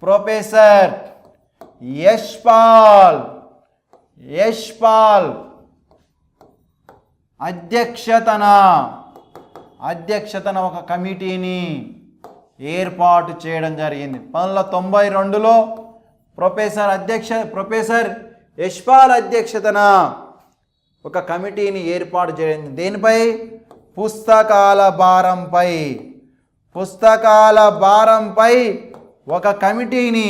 Professor Yashpal అధ్యక్షతన ఒక కమిటీని ఏర్పాటు చేయడం జరిగింది. 1992లో ప్రొఫెసర్ యశ్పాల్ అధ్యక్షతన ఒక కమిటీని ఏర్పాటు చేయడం. దేనిపై? పుస్తకాల భారంపై ఒక కమిటీని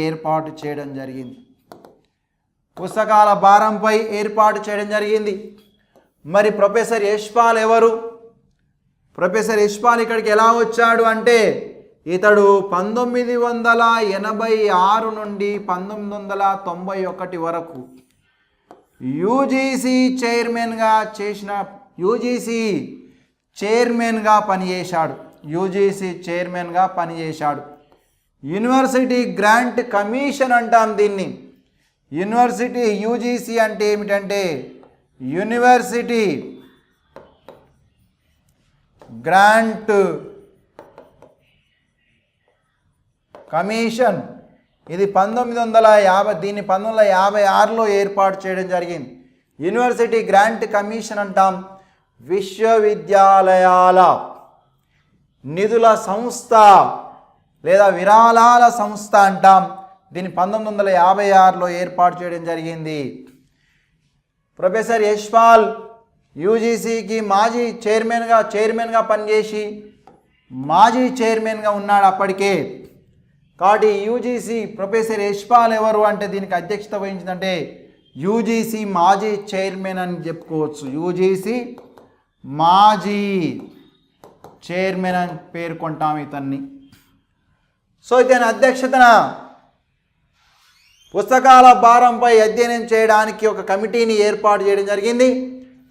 ఏర్పాటు చేయడం జరిగింది. మరి ప్రొఫెసర్ యశ్పాల్ ఎవరు? ప్రొఫెసర్ యశ్పాల్ ఇక్కడికి ఎలా వచ్చాడు అంటే, ఇతడు 1986 నుండి 1991 వరకు యూజీసీ చైర్మన్గా పనిచేశాడు. యూనివర్సిటీ గ్రాంట్ కమిషన్ అంటాం దీన్ని. యూజీసీ అంటే ఏమిటంటే యూనివర్సిటీ గ్రాంట్ కమిషన్. ఇది 1956లో ఏర్పాటు చేయడం జరిగింది. యూనివర్సిటీ గ్రాంట్ కమిషన్ అంటాం. విశ్వవిద్యాలయాల నిధుల సంస్థ లేదా విరాళాల సంస్థ అంటాం. దీన్ని 1956లో ఏర్పాటు చేయడం జరిగింది. ప్రొఫెసర్ యశ్పాల్ యూజీసీకి మాజీ చైర్మన్గా పనిచేసి మాజీ చైర్మన్గా ఉన్నాడు అప్పటికే. కాబట్టి యూజీసీ ప్రొఫెసర్ యశ్పాల్ ఎవరు అంటే దీనికి అధ్యక్షత వహించిందంటే యూజీసీ మాజీ చైర్మన్ అని చెప్పుకోవచ్చు. యూజీసీ మాజీ చైర్మన్ అని పేర్కొంటాం ఇతన్ని. సో ఇతని అధ్యక్షతన పుస్తకాల భారంపై అధ్యయనం చేయడానికి ఒక కమిటీని ఏర్పాటు చేయడం జరిగింది.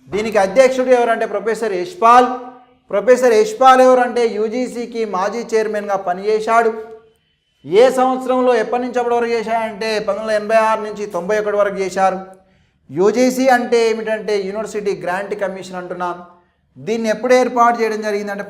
దీనికి అధ్యక్షుడు ఎవరంటే ప్రొఫెసర్ యశ్పాల్ ఎవరంటే యూజీసీకి మాజీ చైర్మన్గా పనిచేశాడు. ఏ సంవత్సరంలో ఎప్పటి నుంచి అప్పటి వరకు చేశారంటే 1986 నుంచి 91 వరకు చేశారు. యూజీసీ అంటే ఏమిటంటే యూనివర్సిటీ గ్రాంట్ కమిషన్ అంటున్నాం. దీన్ని ఎప్పుడు ఏర్పాటు చేయడం జరిగిందంటే